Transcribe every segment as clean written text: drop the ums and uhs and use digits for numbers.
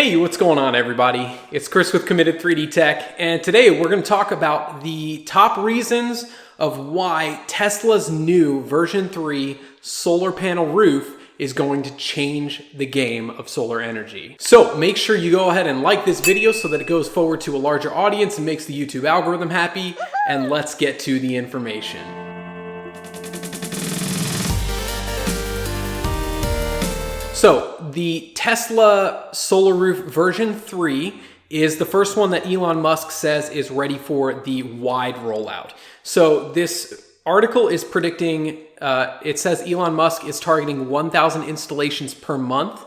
Hey, what's going on everybody? It's Chris with Committed 3D Tech, and today we're going to talk about the top reasons of why Tesla's new version 3 solar panel roof is going to change the game of solar energy. So make sure you go ahead and like this video so that it goes forward to a larger audience and makes the YouTube algorithm happy, and let's get to the information. So the Tesla Solar Roof version 3 is the first one that Elon Musk says is ready for the wide rollout. So this article is predicting, it says Elon Musk is targeting 1,000 installations per month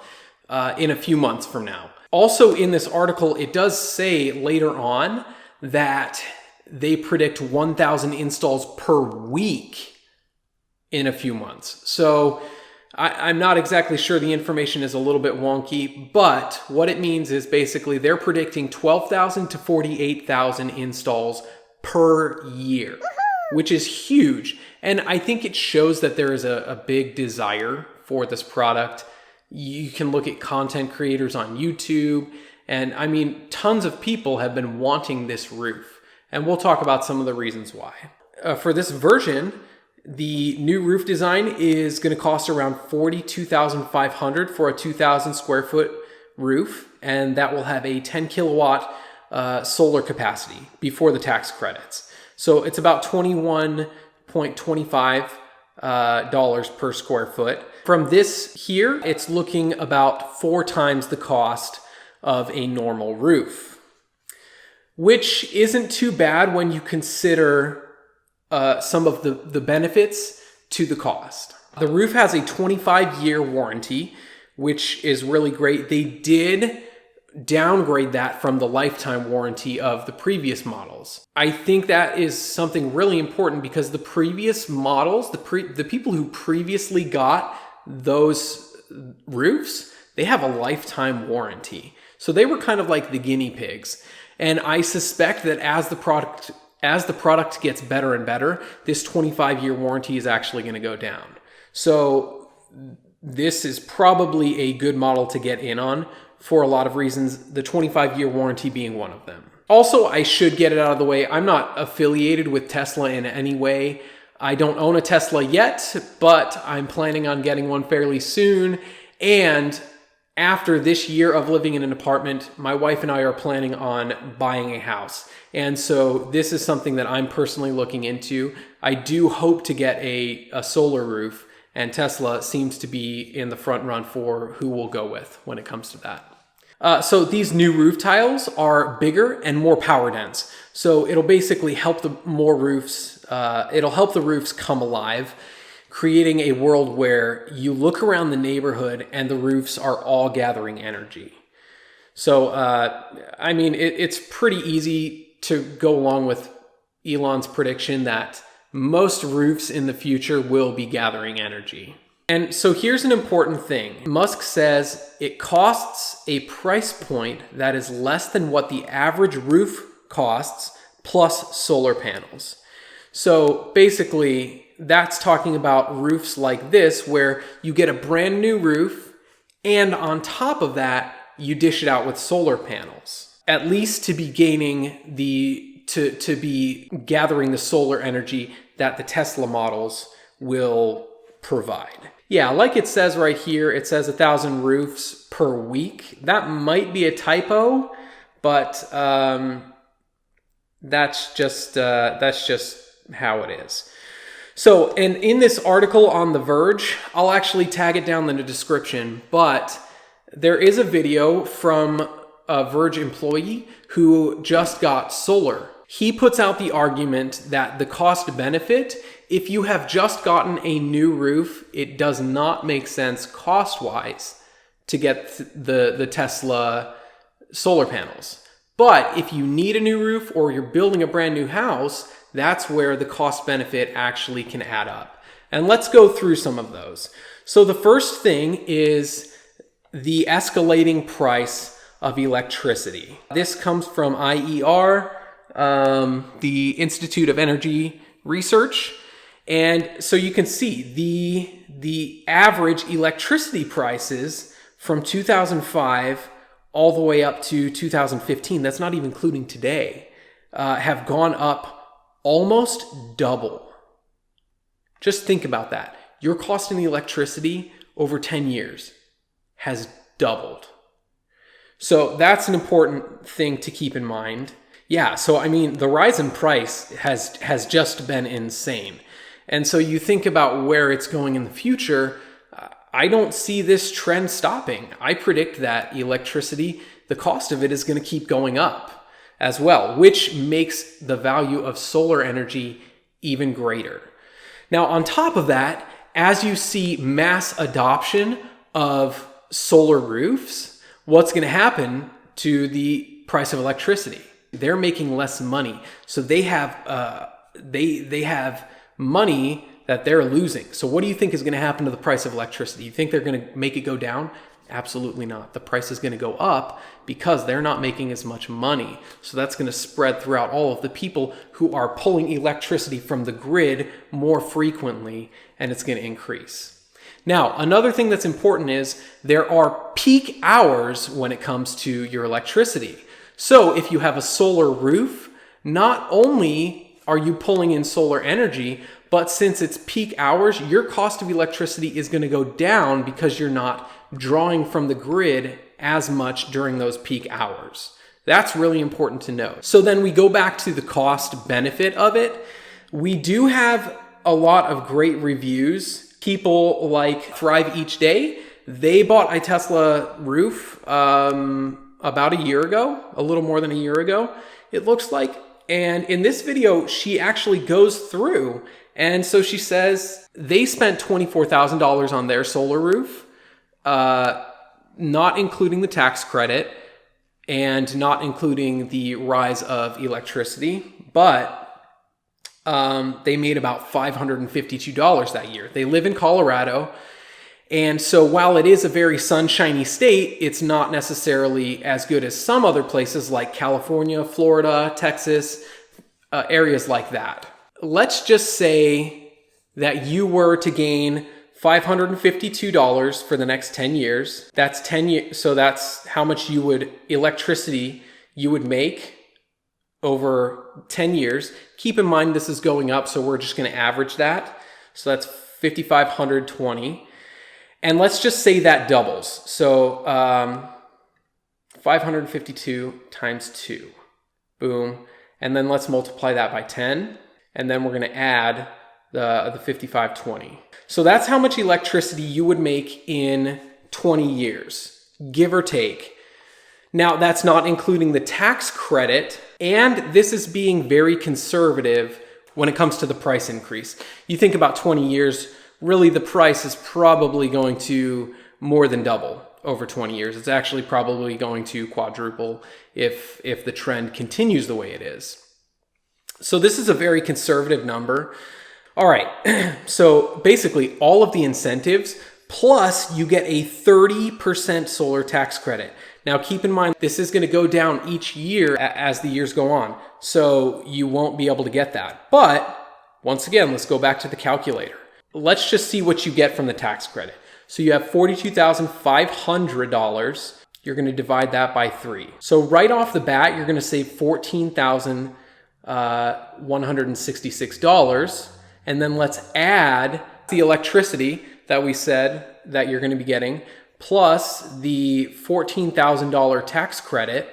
in a few months from now. Also in this article, it does say later on that they predict 1,000 installs per week in a few months. So I'm not exactly sure, the information is a little bit wonky, but what it means is basically they're predicting 12,000 to 48,000 installs per year, which is huge. And I think it shows that there is a big desire for this product. You can look at content creators on YouTube, and I mean, tons of people have been wanting this roof. And we'll talk about some of the reasons why. For this version, the new roof design is going to cost around $42,500 for a 2,000 square foot roof, and that will have a 10 kilowatt solar capacity before the tax credits. So it's about $21.25 per square foot. From this here, it's looking about 4 times the cost of a normal roof, which isn't too bad when you consider some of the benefits to the cost. The roof has a 25-year warranty, which is really great. They did downgrade that from the lifetime warranty of the previous models. I think that is something really important because the previous models, the people who previously got those roofs, they have a lifetime warranty. So they were kind of like the guinea pigs. And I suspect that as the product gets better and better, this 25-year warranty is actually going to go down. So this is probably a good model to get in on for a lot of reasons, the 25-year warranty being one of them. Also, I should get it out of the way, I'm not affiliated with Tesla in any way. I don't own a Tesla yet, but I'm planning on getting one fairly soon. And after this year of living in an apartment, my wife and I are planning on buying a house. And so this is something that I'm personally looking into. I do hope to get a solar roof, and Tesla seems to be in the front run for who we'll go with when it comes to that. So these new roof tiles are bigger and more power dense. So it'll basically help it'll help the roofs come alive, creating a world where you look around the neighborhood and the roofs are all gathering energy. So, I mean, it's pretty easy to go along with Elon's prediction that most roofs in the future will be gathering energy. And so here's an important thing. Musk says it costs a price point that is less than what the average roof costs plus solar panels. So basically, that's talking about roofs like this, where you get a brand new roof, and on top of that, you dish it out with solar panels, at least to be gaining to be gathering the solar energy that the Tesla models will provide. Yeah, like it says right here, it says 1,000 roofs per week. That might be a typo, but that's just how it is. So, and in this article on The Verge, I'll actually tag it down in the description, but there is a video from a Verge employee who just got solar. He puts out the argument that the cost benefit, if you have just gotten a new roof, it does not make sense cost-wise to get the Tesla solar panels. But if you need a new roof or you're building a brand new house, that's where the cost benefit actually can add up. And let's go through some of those. So the first thing is the escalating price of electricity. This comes from IER, the Institute of Energy Research. And so you can see the average electricity prices from 2005 all the way up to 2015, that's not even including today, have gone up almost double. Just think about that. Your cost in electricity over 10 years has doubled. So that's an important thing to keep in mind. Yeah, so I mean, the rise in price has just been insane. And so you think about where it's going in the future, I don't see this trend stopping. I predict that electricity, the cost of it is going to keep going up as well, which makes the value of solar energy even greater. Now, on top of that, as you see mass adoption of solar roofs, what's going to happen to the price of electricity? They're making less money. So they have money that they're losing. So what do you think is going to happen to the price of electricity? You think they're going to make it go down? Absolutely not. The price is going to go up because they're not making as much money. So that's going to spread throughout all of the people who are pulling electricity from the grid more frequently, and it's going to increase. Now, another thing that's important is there are peak hours when it comes to your electricity. So if you have a solar roof, not only are you pulling in solar energy, but since it's peak hours, your cost of electricity is going to go down because you're not drawing from the grid as much during those peak hours. That's really important to know. So then we go back to the cost benefit of it. We do have a lot of great reviews. People like Thrive Each Day, they bought a Tesla roof about a year ago, a little more than a year ago, it looks like. And in this video, she actually goes through, and so she says they spent $24,000 on their solar roof, not including the tax credit and not including the rise of electricity, but they made about $552 that year. They live in Colorado, and so while it is a very sunshiny state, it's not necessarily as good as some other places like California, Florida, Texas, areas like that. Let's just say that you were to gain $552 for the next 10 years. That's 10 years. So that's how much electricity you would make over 10 years. Keep in mind, this is going up, so we're just going to average that. So that's $5,520. And let's just say that doubles. So 552 times 2. Boom. And then let's multiply that by 10. And then we're going to add the 5520. So that's how much electricity you would make in 20 years, give or take. Now, that's not including the tax credit, and this is being very conservative when it comes to the price increase. You think about 20 years, really the price is probably going to more than double over 20 years. It's actually probably going to quadruple if the trend continues the way it is. So this is a very conservative number. All right, so basically all of the incentives, plus you get a 30% solar tax credit. Now keep in mind, this is going to go down each year as the years go on, so you won't be able to get that. But once again, let's go back to the calculator. Let's just see what you get from the tax credit. So you have $42,500. You're going to divide that by 3. So right off the bat, you're going to save $14,166. And then let's add the electricity that we said that you're going to be getting, plus the $14,000 tax credit.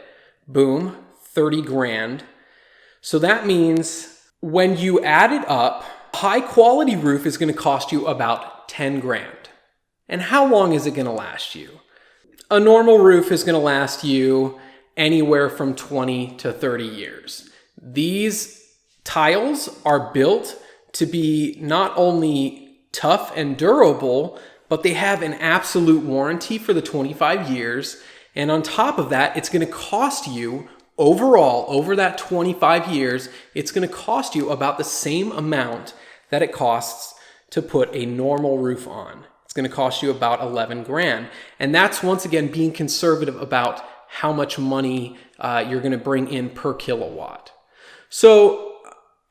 Boom, 30 grand. So that means when you add it up, high quality roof is going to cost you about 10 grand. And how long is it going to last you? A normal roof is going to last you anywhere from 20 to 30 years. These tiles are built to be not only tough and durable, but they have an absolute warranty for the 25 years. And on top of that, it's going to cost you overall, over that 25 years, it's going to cost you about the same amount that it costs to put a normal roof on. It's going to cost you about 11 grand. And that's, once again, being conservative about how much money you're going to bring in per kilowatt. So,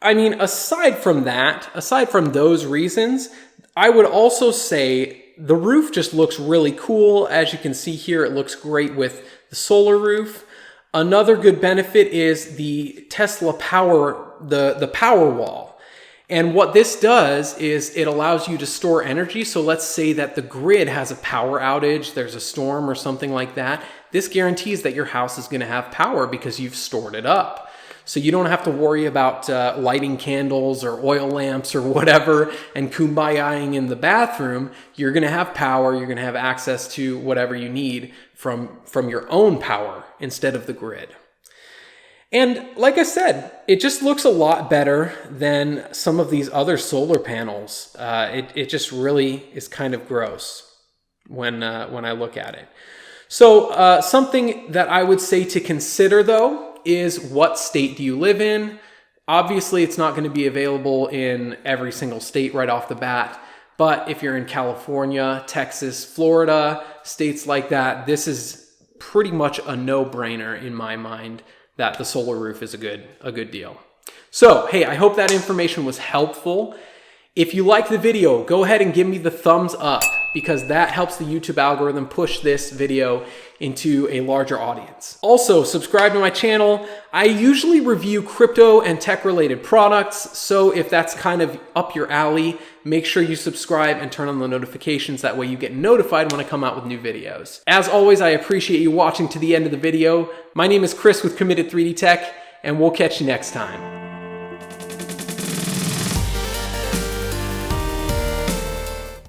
I mean, aside from those reasons, I would also say the roof just looks really cool. As you can see here, it looks great with the solar roof. Another good benefit is the Tesla Power, the Powerwall. And what this does is it allows you to store energy. So let's say that the grid has a power outage, there's a storm or something like that. This guarantees that your house is going to have power because you've stored it up. So you don't have to worry about lighting candles or oil lamps or whatever and kumbayaing in the bathroom. You're going to have power. You're going to have access to whatever you need from your own power instead of the grid. And like I said, it just looks a lot better than some of these other solar panels. It just really is kind of gross when I look at it. So something that I would say to consider though is, what state do you live in? Obviously, it's not going to be available in every single state right off the bat. But if you're in California, Texas, Florida, states like that, this is pretty much a no-brainer in my mind that the solar roof is a good deal. So, hey, I hope that information was helpful. If you like the video, go ahead and give me the thumbs up, because that helps the YouTube algorithm push this video into a larger audience. Also, subscribe to my channel. I usually review crypto and tech-related products, so if that's kind of up your alley, make sure you subscribe and turn on the notifications. That way you get notified when I come out with new videos. As always, I appreciate you watching to the end of the video. My name is Chris with Committed 3D Tech, and we'll catch you next time.